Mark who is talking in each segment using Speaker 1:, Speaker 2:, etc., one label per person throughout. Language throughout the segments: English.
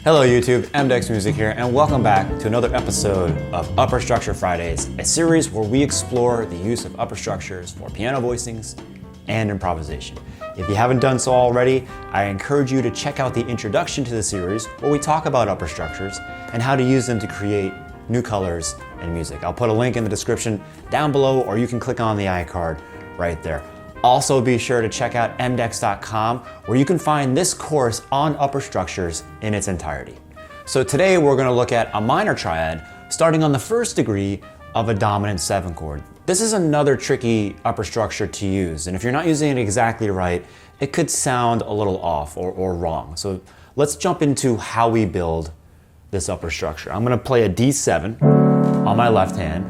Speaker 1: Hello YouTube, MDEX Music here, and welcome back to another episode of Upper Structure Fridays, a series where we explore the use of upper structures for piano voicings and improvisation. If you haven't done so already, I encourage you to check out the introduction to the series where we talk about upper structures and how to use them to create new colors and music. I'll put a link in the description down below, or you can click on the iCard right there. Also be sure to check out mdex.com where you can find this course on upper structures in its entirety. So today we're going to look at a minor triad starting on the first degree of a dominant 7 chord. This is another tricky upper structure to use, and if you're not using it exactly right, it could sound a little off or wrong. So let's jump into how we build this upper structure. I'm going to play a D7 on my left hand.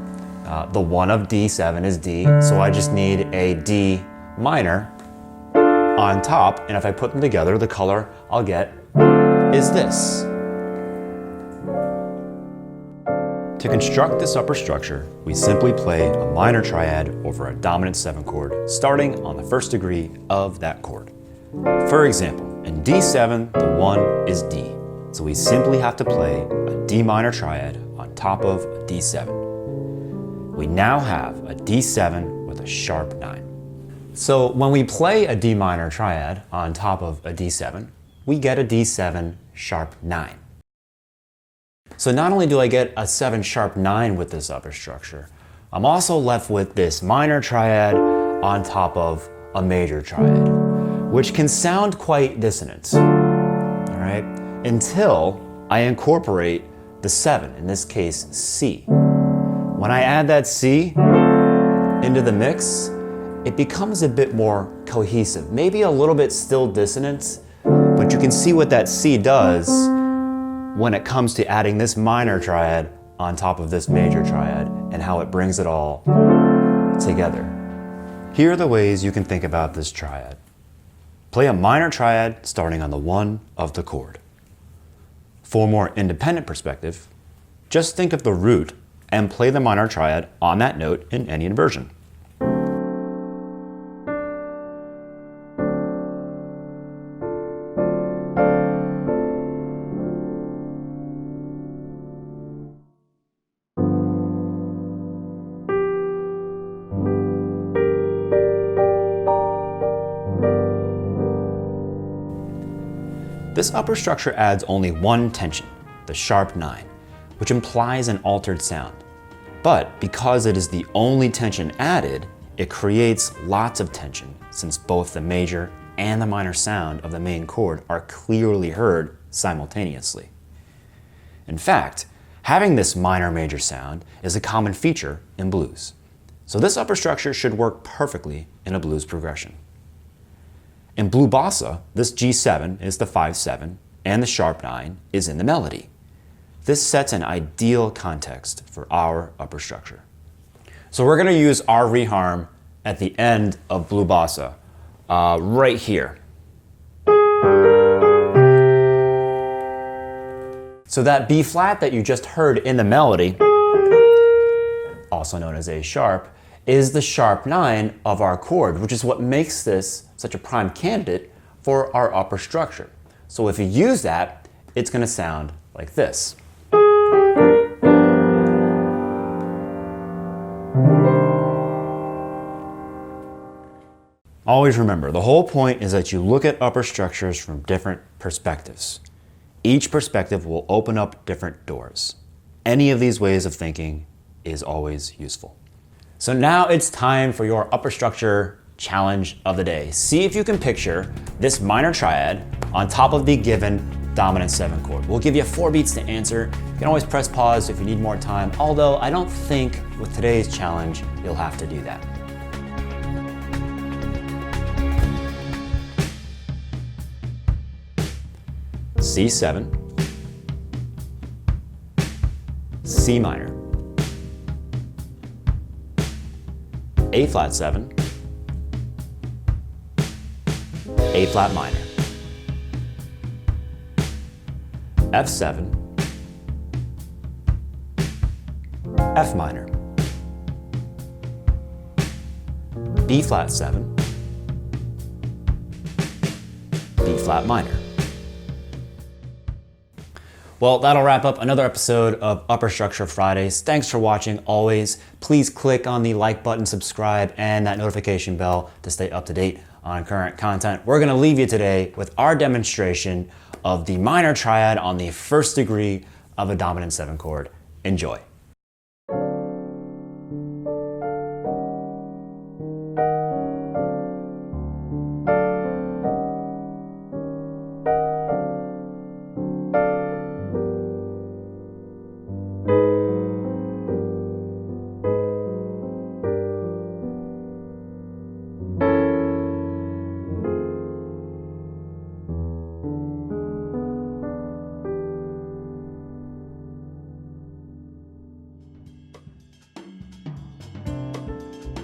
Speaker 1: The 1 of D7 is D, so I just need a D minor on top, and if I put them together, the color I'll get is this. To construct this upper structure, we simply play a minor triad over a dominant 7 chord, starting on the first degree of that chord. For example, in D7, the 1 is D, so we simply have to play a D minor triad on top of a D7. We now have a D7 with a sharp 9. So when we play a D minor triad on top of a D7, we get a D7 sharp 9. So not only do I get a 7 sharp 9 with this upper structure, I'm also left with this minor triad on top of a major triad, which can sound quite dissonant, all right, until I incorporate the 7, in this case C. When I add that C into the mix, it becomes a bit more cohesive, maybe a little bit still dissonant, but you can see what that C does when it comes to adding this minor triad on top of this major triad and how it brings it all together. Here are the ways you can think about this triad. Play a minor triad starting on the 1 of the chord. For a more independent perspective, just think of the root and play the minor triad on that note in any inversion. This upper structure adds only one tension, the sharp 9, which implies an altered sound. But because it is the only tension added, it creates lots of tension since both the major and the minor sound of the main chord are clearly heard simultaneously. In fact, having this minor-major sound is a common feature in blues. So this upper structure should work perfectly in a blues progression. In blue bossa, this G7 is the 5-7 and the sharp 9 is in the melody. This sets an ideal context for our upper structure. So we're going to use our reharm at the end of blue bossa, right here. So that B flat that you just heard in the melody, also known as A sharp, is the sharp 9 of our chord, which is what makes this such a prime candidate for our upper structure. So if you use that, it's going to sound like this. Always remember, the whole point is that you look at upper structures from different perspectives. Each perspective will open up different doors. Any of these ways of thinking is always useful. So now it's time for your upper structure challenge of the day. See if you can picture this minor triad on top of the given dominant 7 chord. We'll give you 4 beats to answer. You can always press pause if you need more time, although I don't think with today's challenge you'll have to do that. C7, C minor, A flat 7, A flat minor, F7, F minor, B flat 7, B flat minor. Well, that'll wrap up another episode of Upper Structure Fridays. Thanks for watching. Always, please click on the like button, subscribe, and that notification bell to stay up to date on current content. We're gonna leave you today with our demonstration of the minor triad on the first degree of a dominant 7 chord. Enjoy.